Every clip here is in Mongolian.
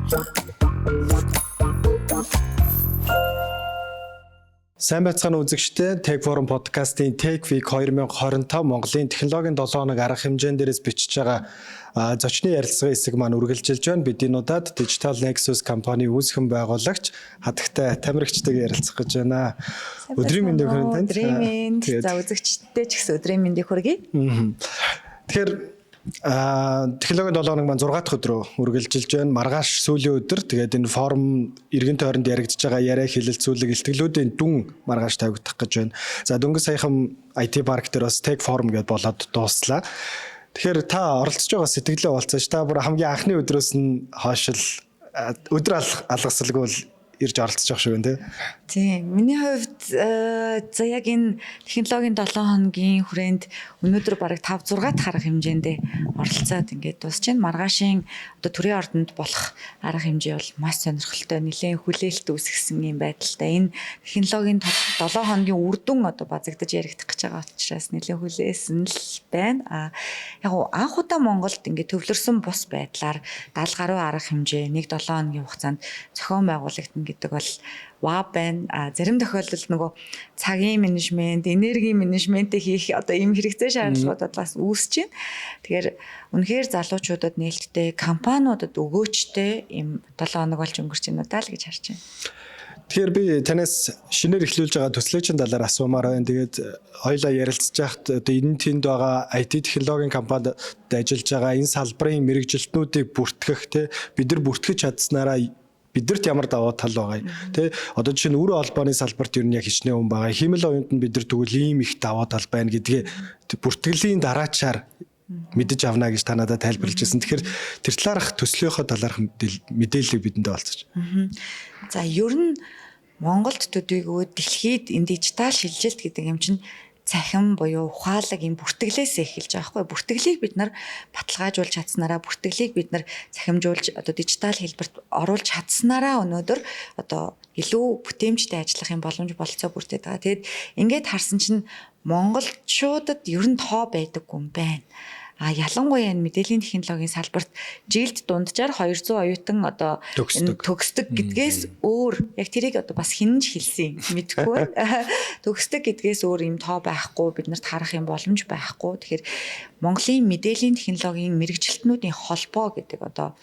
Сайн байцгаана үзэгчдээ Tech Forum podcast-ийн Tech Week 2025 Монголын технологийн 7 хоног арга хэмжээн дээрээс бичиж байгаа зочны ярилцлагын хэсэг маань үргэлжилж байна. Бидний удаад Digital Nexus компани үүсгэн байгуулагч хатагтай Тамирагчтайг ярилцах гэж байна. Өдрийн мэндийг хүргэн танд. Өдрийн мэнд. За үзэгчдээ ч гэсэн өдрийн мэндийг хүргэе. Тэгэхээр технологийн 7 хоног маань 6 дахь өдрөө үргэлжилж байна. Маргааш сүүлийн өдөр. Тэгээд энэ форум эргэн тойронд яригдж байгаа яриа хэлэлцүүлэг илтгэлүүдийн дүн маргааш тавигдах гэж байна. За дөнгөж саяхан IT парк дээр бас Tech Forum гэдээ болоод дууслаа. Тэгэхээр та оролцож байгаа сэтгэлээ уулзаач. Та бүр хамгийн анхны өдрөөс нь хойш л өдөр алгасалгүй л ирж оролцож байгаа шүү гэн тий. Тийм. Миний хувьд за яг энэ технологийн 7 хоногийн хүрээнд өнөөдөр бараг 5-6 дахь арга хэмжээндээ оролцоод ингээд дуусч байна. Маргаашийн одоо төрийн ордонд болох арга хэмжээ бол маш сонирхолтой, нэлээд хүлээлт үүсгэсэн юм байдалтай. Энэ технологийн 7 хоногийн үр дүн одоо базагдаж яригдах гэж байгаа учраас нэлээд хүлээсэн л байна. Яг анх удаа Монголд ингээд төвлөрсөн бус байдлаар 70 гаруй арга хэмжээ 1-7 хоногийн хугацаанд зохион байгуулагдана гэдэг бол вау байна. Зарим тохиолдолд нөгөө цагийн менежмент, энергийн менежментээ хийх одоо ийм хэрэгцээ шаардлагуудад бас үүсэж байна. Тэгэхээр үнэхээр залуучуудад нээлттэй, компаниудад өгөөчтэй ийм 7 хоног болж өнгөрч байна даа л гэж харж байна. Тэгэхээр би танаас шинээр эхлүүлж байгаа төслийн талаар асуумаар байна. Тэгээд хоёлаа ярилцж байхад одоо энэ тэнд байгаа IT технологийн компанид ажиллаж байгаа энэ салбарын мэрэгжилтнүүдийг бүртгэх те бид нар бүртгэж чадсанараа бидэрт ямар даваа тал байгаа юм тий одоо жишээ нь үр холбооны салбарт ер нь яг хичнээн хүн байгаа химэл оюунд нь бид нар тэгвэл ийм их даваа тал байна гэдгээ бүртгэлийн дараачаар мэдэж авна гэж та надад тайлбарлаж ирсэн. Тэгэхээр тэр талаарх төслийнхөө талаарх мэдээллийг бидэндээ олцооч. За ер нь Монголд төдийгүй дэлхийд энэ дижитал шилжилт гэдэг юм чинь цахим буюу ухаалаг юм бүртгэлээс эхэлж байгаа байхгүй. Бүртгэлийг бид нар баталгаажуулж чадсанараа бүртгэлийг бид нар цахимжуулж одоо дижитал хэлбэрт оруулж чадсанараа өнөөдөр одоо илүү бүтээмжтэй ажиллах юм боломж болцоо бүрдээд байгаа. Тэгэд ингээд харсан чинь монголчуудад ер нь тоо байдаггүй юм байна. Ялангуяа мэдээллийн технологийн салбарт жилд дунджаар 200 оюутан одоо төгсдөг гэдгээс өөр яг тэрийг одоо бас хинж хэлсэн мэдгүй төгсдөг гэдгээс өөр юм тоо байхгүй биднэрт харах юм боломж байхгүй. Тэгэхээр Монголын мэдээллийн технологийн мэрэгжилтнүүдийн холбоо гэдэг одоо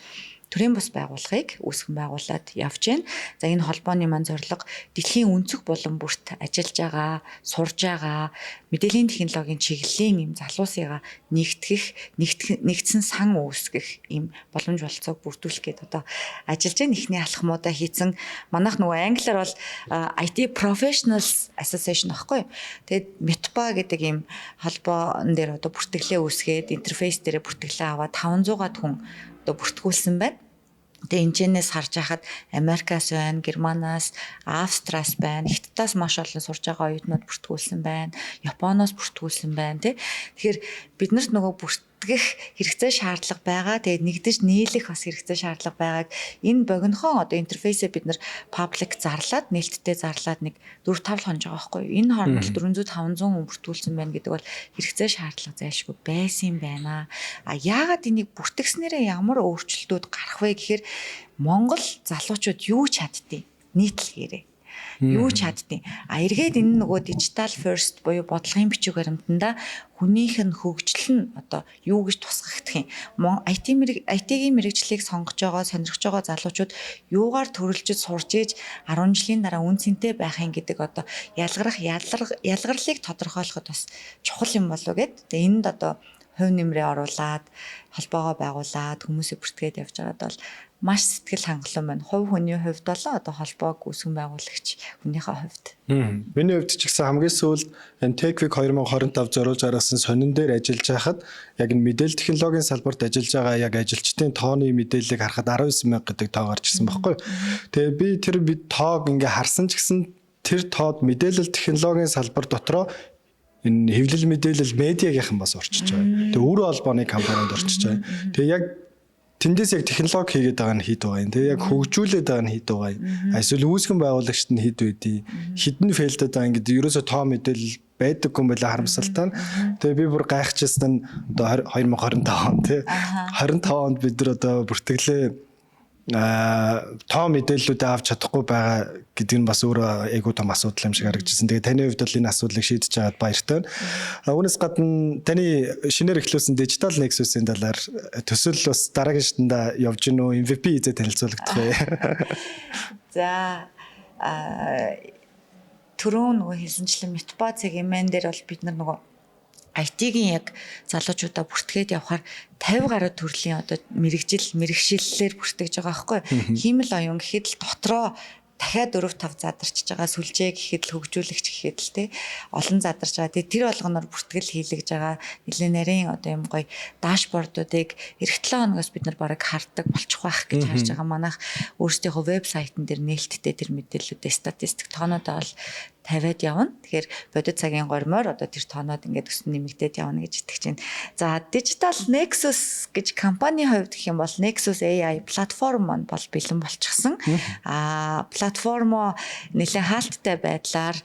төрийн бас байгууллагыг үүсгэн байгуулад явж байна. За энэ холбооны маань зорилго дэлхийн өнцөг булан бүрт ажиллаж байгаа, сурж байгаа мэдээллийн технологийн чиглэлийн юм залуусыгаа нэгдсэн сан үүсгэх юм боломж болцоог бүрдүүлэх гээд одоо ажиллаж байна. Эхний алхмуудаа хийсэн. Манайх нөгөө англиар бол IT Professionals Association аахгүй. Тэгээд METPA гэдэг юм холбоон дээр одоо бүртгэлээ үүсгээд интерфейс дээр бүртгэлээ аваад 500-аад хүн одоо бүртгүүлсэн байна. Тэгээ энэчнээс харж байхад Америкаас байна, Германаас, Австриас байна, Хятадаас маш олон сурж байгаа оюутнууд бүртгүүлсэн байна, Японоос бүртгүүлсэн байна тий. Тэгэхээр биднэрт нөгөө бүртгэх хэрэгцээ шаардлага байгаа. Тэгээд нэгдэж нийлэх бас хэрэгцээ шаардлага байгааг энэ богинохон одоо интерфейсээ бид нар паблик зарлаад, нээлттэй зарлаад нэг 4-5 хонж байгаа байхгүй юу. Энэ хооронд 400-500 хүн бүртгүүлсэн байна гэдэг бол хэрэгцээ шаардлага зайлшгүй байсан юм байна. Яагаад энийг бүртгэснээрээ ямар өөрчлөлтүүд гарах вэ гэхээр Монгол залуучууд юу чаддیں۔ Нийтлэгээрээ юу чаддیں۔ Эргээд энэ нөгөө digital first буюу бодлогын бичиг баримтанда хүнийх нь хөгжил нь одоо юу гэж тусгагдах юм. IT-ийн мэрэгчлийг сонгож байгаа, сонирхож байгаа залуучууд юугаар төрөлжөж сурж иж 10 жилийн дараа үн цэнтэй байхын гэдэг одоо ялгарлыг тодорхойлоход бас чухал юм болов гэд. Тэгээ энд одоо хувь нэмрээ оруулаад холбоогоо байгуулад хүмүүсийг бүртгээд явж байгаад бол маш сэтгэл хангалуун байна. Хувь хүний хувьд болоо одоо холбоог үүсгэн байгуулагч хүнийхээ хувьд. Миний хувьд ч гэсэн хамгийн сүүлд энэ Tech Week 2025 зориулж гаргасан сонин дээр ажиллаж байхад яг энэ мэдээлэл технологийн салбарт ажиллаж байгаа яг ажилчдын тооны мэдээллийг харахад 19,000 гэдэг тоо гарч ирсэн байхгүй. Тэгээ би тэр тоог ингээ харсан ч гэсэн тэр тоод мэдээлэл технологийн салбар дотроо энэ хэвлэл мэдээлэл медиагийнхан бас орчиж байгаа. Тэгээ үр холбооны компанид орчиж байгаа. Тэгээ яг тэндээс яг технологи хийгээд байгаа нь хэд байгаа юм. Тэгээ яг хөгжүүлээд байгаа нь хэд байгаа юм. Эсвэл үүсгэн байгуулагчд нь хэд байдیں۔ Хідэн фейлдэд байгаа ингээд ерөөсөө тоо мэдээлэл байдаггүй юм байла харамсалтай нь. Тэгээ би бүр гайхчихсан нь одоо 2025 он тий 25 онд бид нар одоо бүртгэлээ тоо мэдээллүүдээ авч чадахгүй байгаа гэдэг нь бас өөрөө айгүй том асуудал юм шиг харагдчихсан. Тэгээ таны хувьд бол энэ асуудлыг шийдэж байгаад баяртай. Үүнээс гадна таны шинээр эхлүүлсэн Digital Nexus-ийн талаар төсөл бас дараагийн шатанда явж гин үү? MVP эзэ танилцуулагдах вэ? За түрүүн нөгөө хэлсэнчлэн Метбазгийн мен дээр бол бид нар нөгөө IT-гийн яг залуучуудаа бүртгээд явахаар 50 гаруй төрлийн одоо мэрэгжиллээр бүртгэж байгаа байхгүй. Хиймэл оюун гэхэд л дотроо дахиад 4-5 задарчж байгаа сүлжээ гэхэд л хөгжүүлэгч гэхэд л те олон задарч байгаа. Тэгээ тэр болгоноор бүртгэл хийлгэж байгаа нэлээд нарийн одоо юм гоё дашбордуудыг эх 7 хоногоос бид нар бараг харддаг болчих واخ гэж харж байгаа. Манайх өөрсдийнхөө вебсайтн дээр нээлттэй тэр мэдээллүүдээ статистик тоонуудаа бол тавиад явна. Тэгэхээр бодит цагийн гормоор одоо тэр тоонууд ингээд өснө нэмэгдээд явна гэж итгэж байна. За Digital Nexus гэж компанийн хувьд гэх юм бол Nexus AI платформ маань бол бэлэн болчихсон. Платформо нэлээд хаалттай байдлаар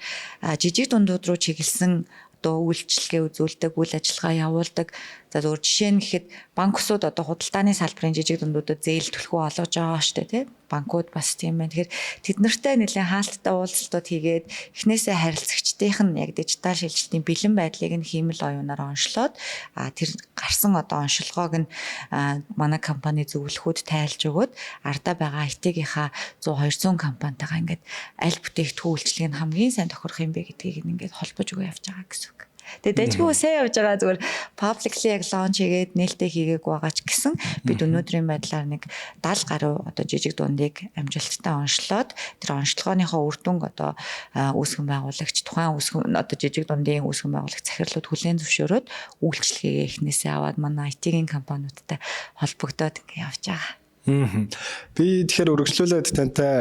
жижиг дундууд руу чиглэсэн одоо үйлчлэгээ үзүүлдэг, үйл ажиллагаа явуулдаг. За зөвхөн жишээ нь гэхэд банксууд одоо худалдааны салбарын жижиг дундуудад зээл төлхөө олгож байгаа штэ тий. Банкуд бас тийм байна. Тэгэхээр тэд нартай нэлээд хаалттай уулзалтууд хийгээд эхнээсээ харилцагчдийнх нь яг дижитал шилжилтийн бэлэн байдлыг нь хиймэл оюунаар онцлоод тэр гарсан одоо онцлогоог нь манай компани зөвлөхүүд тайлж өгөөд ардаа байгаа IT-гийнхаа 100 200 компанитайгаа ингээд аль бүтээгдэхүүн үйлчлэгийг нь хамгийн сайн тохирох юм бэ гэдгийг ингээд холбож өгөө явж байгаа гэсэн үг. Тэгээд дэжгүй сайн явж байгаа зүгээр publicly яг launch хийгээд нээлттэй хийгээг байгаа ч гэсэн бид өнөөдрийн байдлаар нэг 70 гаруй одоо жижиг дундыг амжилттай онцлоод тэр онцлогооныхоо үр дүнг одоо үүсгэн байгуулагч тухайн үүсгэн одоо жижиг дундын үүсгэн байгуулагч захирлууд хүлээн зөвшөөрөөд үйлчлэгээ эхнээсээ аваад манай IT-ийн компаниудтай холбогдоод ингэ явж байгаа. Би тэгэхээр үргэлжлүүлээд тантай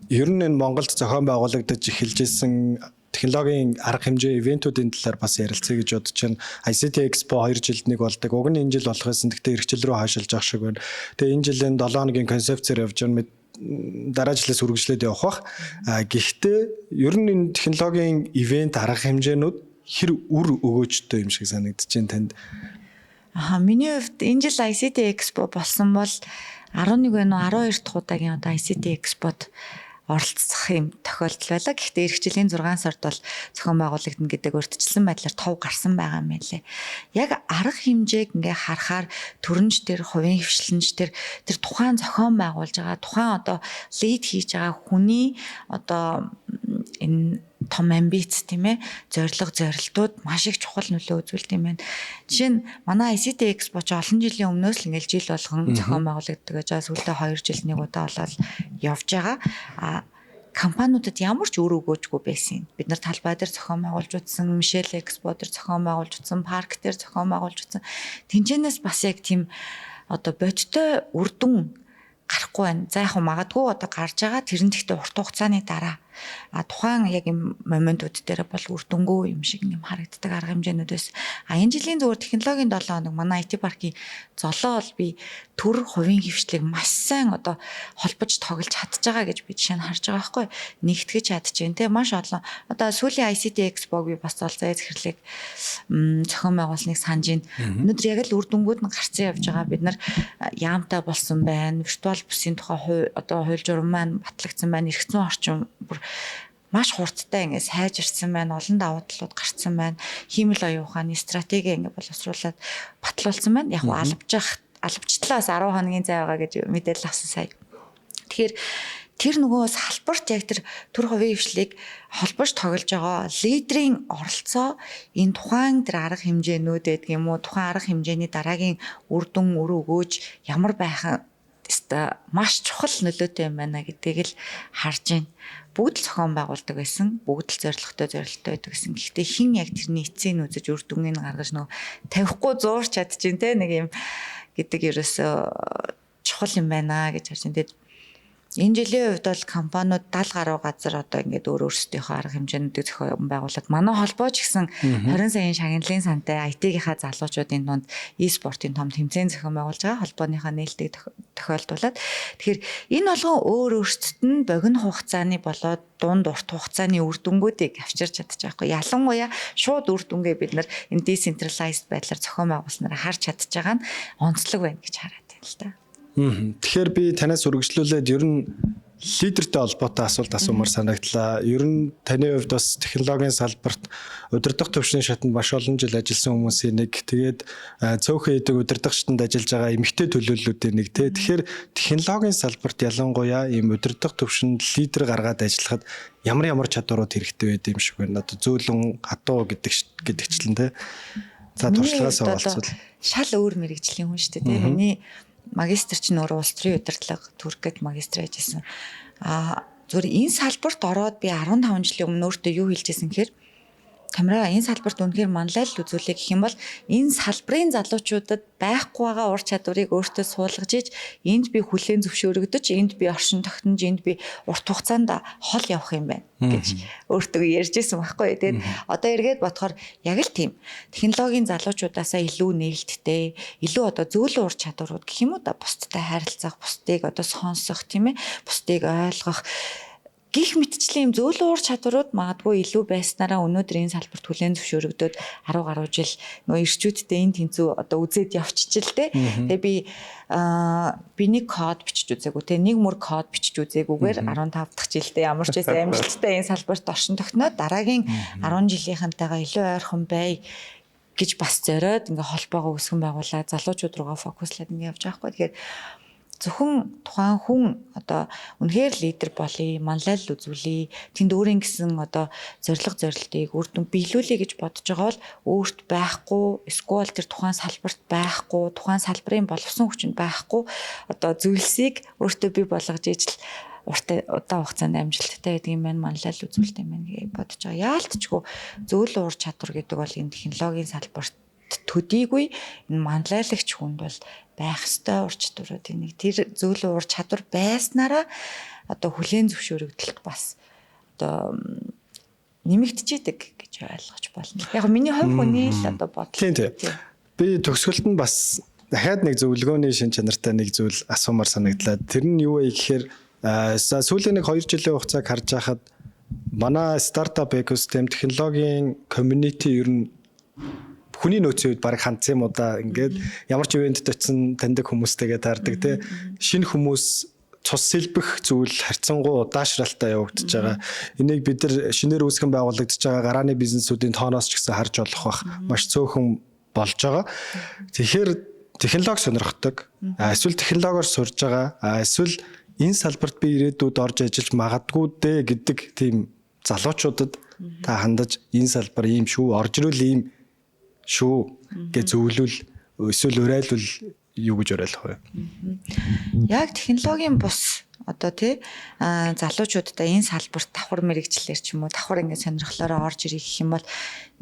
ер нь энэ Монголд зохион байгуулагдаж эхэлж исэн технологийн арга хэмжээ ивентүүдийн талаар бас ярилцъя гэж бодож байна. ICT Expo 2 жилд нэг болдог. Уг нь энэ жил болох байсан. Гэхдээ эх жил рүү хашилж явах шиг байна. Тэгээ энэ жилийн 7 хоногийн концепцээр явж байгаа. Дараа жилээс үргэлжлээд явах бах. Гэхдээ ер нь энэ технологийн ивент арга хэмжээнүүд хэр үр өгөөжтэй юм шиг санагдаж байна танд. Миний хувьд энэ жил ICT Expo болсон бол 11 вэ 12 дахь удаагийн одоо ICT Expo-д оролцох юм тохиолдол байлаа. Гэхдээ эх жилийн 6 сард бол зохион байгуулагдана гэдэг урьдчилсан байдлаар тов гарсан байгаа юм байлээ. Яг арга хэмжээг ингээ харахаар төрөнж тэр хувийн хвшлэнж тэр тухайн зохион байгуулж байгаа тухайн одоо лид хийж байгаа хүний одоо энэ том амбиц тийм ээ зорилтууд маш их чухал нөлөө үзүүлдэг юм байна. Жишээ нь манай ICT Expo ч олон жилийн өмнөөс л ингээл жил болгон зохион байгуулагддаг гэж сүүлдээ 2 жил нэг удаа болоод явж байгаа. Компаниудад ямар ч үр өгөөжгүй байсан. Бид нар талбай дээр зохион байгуулж утсан, Michelle Expo дээр зохион байгуулж утсан, парк дээр зохион байгуулж утсан. Тэнцэнээс бас яг тийм одоо бодтой үр дүн гарахгүй байна. За яг магадгүй одоо гарч байгаа тэрэн дэхтэй урт хугацааны дараа тухайн яг юм моментууд дээр бол үр дүнгүй юм шиг юм харагддаг арга хэмжээнүүдээс энэ жилийн зөвхөн технологийн 7 хоног манай IT паркийн золоо бол би төр хувийн хвшлийг маш сайн одоо холбож тоглож чадж байгаа гэж би жишээ нь харж байгаа байхгүй нэгтгэж чадчихээн те маш олон одоо сүүлийн ICT Expo би бас зол зай захирлыг зохион байгуулсныг санаж байна. Өнөөдөр яг л үр дүнгууд нь гарцсан явж байгаа. Бид нар яамтай болсон байна. Виртуал бүсийн тухай одоо хууль журам маань батлагдсан байна. Эргэцэн орчин бүр маш хурдтай ингэ сайжирсан байна. Олон давуу талууд гарцсан байна. Хиймэл оюун ухааны стратеги ингэ боловсруулад батлуулсан байна. Яг албачлаас 10 хоногийн зай байгаа гэж мэдээлэл авсан сая. Тэгэхээр тэр нөгөө салбарт яг тэр төр хувийн хвшлийг холбож тоглож байгаа лидерийн оролцоо энэ тухайн тэр арга хэмжээнүүд гэдэг юм уу тухайн арга хэмжээний дараагийн үр дүн өр өгөөж ямар байх теста маш чухал нөлөөтэй юм байна гэдгийг л харж байна. Бүгд л зохион байгуулдаг байсан. Бүгд л зорилготой байдаг гэсэн. Гэхдээ хин яг тэрний эцсийг үзэж үр дүнгийг гаргаж нөгөө тавихгүй зуурч чадчихээн те нэг юм гэдэг ерөөсөө чухал юм байна гэж харж байна. Тэгээд энэ жилийн хувьд бол компаниуд 70 гаруй газар одоо ингээд өөрсдийнхөө арга хэмжээнүүдийг зохион байгуулад манай холбоо ч гэсэн 20 саяын шагналын сантай IT-гийнхаа залуучуудын дунд e-спортын том тэмцээн зохион байгуулж байгаа холбооныхаа нээлтийг тохиолдуулаад тэгэхээр энэ болгон өөрсдөд нь богино хугацааны болоод дунд урт хугацааны үр дүнгуудыг авчирч чадчих байхгүй. Ялангуяа шууд үр дүнгээ бид нар энэ decentralized байдлаар зохион байгуулснараа харж чадчих байгаа нь онцлог байна гэж хараад байна л да. Тэгэхээр би танаас үргэлжлүүлээд ер нь лидертэй холбоотой асуулт асуумаар санагдлаа. Ер нь таны хувьд бас технологийн салбарт удирдах төвшний шатанд маш олон жил ажилласан хүмүүсийн нэг. Тэгээд цөөхөн идэг удирдах шатанд ажиллаж байгаа эмэгтэй төлөөллүүдийн нэг те. Тэгэхээр технологийн салбарт ялангуяа ийм удирдах төвшөнд лидер гаргаад ажиллахад ямар чадварууд хэрэгтэй байд юм шиг байна. Одоо зөөлөн хатуу гэдэгчлэн те. За туршлагаасаа олцвол шал өөр мэрэгжлийн хүн шүү дээ. Миний магистр чинь өөрөө улс төрийн удирдлага Туркэд магистр ажилласан. Зүгээр энэ салбарт ороод би 15 жилийн өмнө өөртөө юу хэлжсэн гэхээр камера энэ салбарт үнэхээр манлайлал үзүүлэх гэх юм бол энэ салбарын залуучуудад байхгүй байгаа ур чадварыг өөртөө суулгаж иж энд би хүлээн зөвшөөрөгдөж энд би оршин тогтнож энд би урт хугацаанд хол явах юм байна гэж өөртөө ярьжсэн байхгүй. Тэгээд одоо эргээд бодохоор яг л тийм технологийн залуучуудаасаа илүү нээлттэй илүү одоо зөөлөн ур чадварууд гэх юм уу да бусдтай харилцах, бусдыг одоо сонсох тийм ээ, бусдыг ойлгох гих мэтчлийн зөөлөн ур чадварууд магадгүй илүү байснараа өнөөдөр энэ салбарт хүлээн зөвшөөрөгдөд 10 гаруй жил нөө ирчүүдтэй энэ тэнцүү одоо үзээд явчихж л те. Тэгээ би нэг код бичиж үзээгүй те, нэг мөр код бичиж үзээгүйгээр 15 дахь жилдээ ямар ч байсан амжилттай энэ салбарт оршин тогтноод дараагийн 10 жилийнхантайгаа илүү ойрхон бай гэж бас зориод ингээ холбоогоо өсгөн байгуулаад залуучууд руугаа фокуслаад ингээ явж байгаа хгүй. Тэгэхээр зөвхөн тухайн хүн одоо үнэхээр лидер болъё, манлайлал үзүүлье, тэнд өөрийн гэсэн одоо зорилтыг үр дүн биелүүлэе гэж бодож байгаа бол өөрт байхгүй, эсвэл тэр тухайн салбарт байхгүй, тухайн салбарын боловсон хүчинд байхгүй одоо зүйлсийг өөртөө бий болгож ижил удаан хугацаанд амжилттай байдаг юм байна, манлайлал үзүүлэлт юм байна гэж бодож байгаа. Яалтчгүй зөөлөн ур чадвар гэдэг бол энэ технологийн салбарт төдийгүй энэ манлайлагч хүнд бол байх ёстой ур чадваруудын нэг. Тэр зөөлөн ур чадвар байснараа одоо хүлээн зөвшөөрөгдөлт бас одоо нэмэгдчихэд гэж ойлгож болно. Яг миний хувь хүний л одоо бодол. Тийм. Би төгсгөлд нь бас дахиад нэг зөвлөгөөний шин чанартай нэг зүйл асуумаар санагдлаа. Тэр нь юу вэ гэхээр сүүлийн нэг 2 жилийн хугацааг харж байхад манай стартап экосистем технологийн community ер нь хүний нөөцийн үед баг хандсан юм уу да. Ингээд ямар ч ивентэд очисон таньдаг хүмүүстэйгээ таардаг те. Шинэ хүмүүс цус сэлбэх зүйл харьцангуй удаашралтай явагдаж байгаа. Энийг бид нар шинээр үүсгэн байгуулагдаж байгаа гарааны бизнесүүдийн тооноос ч гэсэн харж болох бах. Маш цөөхөн болж байгаа. Тэгэхээр технологи сонирхдаг. Эсвэл технологиор сурж байгаа. Эсвэл энэ салбарт би ирээдүйд орж ажиллаж магадгүй дээ гэдэг тийм залуучуудад та хандаж энэ салбар ийм шүү, орж ирвэл ийм шүү гэж зөвлөвөл эсвэл урайлвал юу гэж уриалах вэ? Яг технологийн бус одоо тий залуучуудаа энэ салбарт давхар мэрэгчлэр ч юм уу давхар ингэ сонирхлоороо орж ирэх гэх юм бол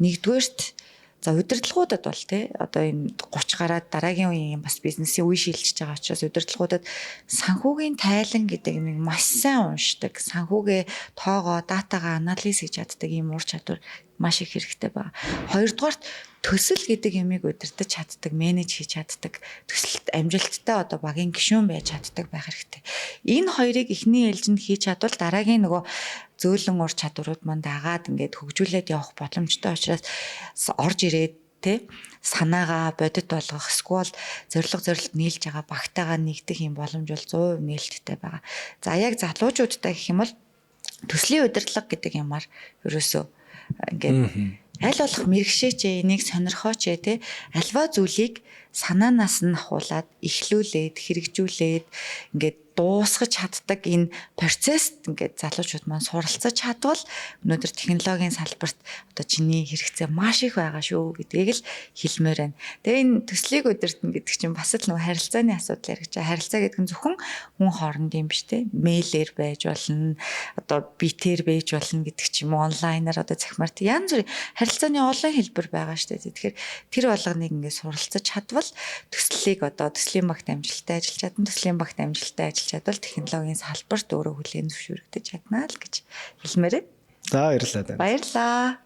нэгдүгээрт за удирдлагуудад бол тий одоо энэ 30 гараад дараагийн үеийн бас бизнесийн үе шилжиж байгаа учраас удирдлагуудад санхүүгийн тайлан гэдэг нэг маш сайн уншдаг, санхүүгээ тоогоо датагаа анализ хийж чаддаг ийм ур чадвар маш их хэрэгтэй байна. Хоёрдугаарт төсөл гэдэг ямиг удирдах чаддаг, менеж хийж чаддаг, төсөлт амжилттай одоо багийн гишүүн байж чаддаг байх хэрэгтэй. Энэ хоёрыг эхний ээлжинд хийж чадвал дараагийн нөгөө зөөлөн ур чадварууд манд дагаад ингээд хөгжүүлээд явах боломжтой учраас орж ирээд тэ санаагаа бодит болгох, эсвэл зорилт нийлж байгаа багтаагаа нэгдэх юм боломж бол 100% нээлттэй байгаа. За яг залуучуудтай гэх юм бол төслийн удирдлага гэдэг юмар ерөөсөө ингээд аль болох мэрэгшээч энийг сонирхооч те альва зүйлийг санаанаас нь ахуулаад эхлүүлээд хэрэгжүүлээд ингээд дуусгаж чаддаг энэ процесст ингээд залуучууд маань суралцаж чадвал өнөөдөр технологийн салбарт одоо чиний хэрэгцээ маш их байгаа шүү гэдгийг л хэлмээр байна. Тэгээ энэ төслийг удирдна гэдэг чинь бас л нэг харилцааны асуудал яригч. Харилцаа гэдэг нь зөвхөн хүн хоорондын биш те мэйлэр байж болно, одоо битээр байж болно гэдэг ч юм уу, онлайнаар одоо захимаар янз бүрийн харилцааны олон хэлбэр байгаа шүү дээ. Тэгэхээр тэр болгоныг ингээд суралцаж чадвал төслийг одоо төслийн багт амжилттай ажиллаж чадна, төслийн багт амжилттай чадвал технологийн салбарт өөрөө хүлээн зөвшөөрөгдөж чадна л гэж хэлмээрээ. За баярлалаа. Баярлалаа.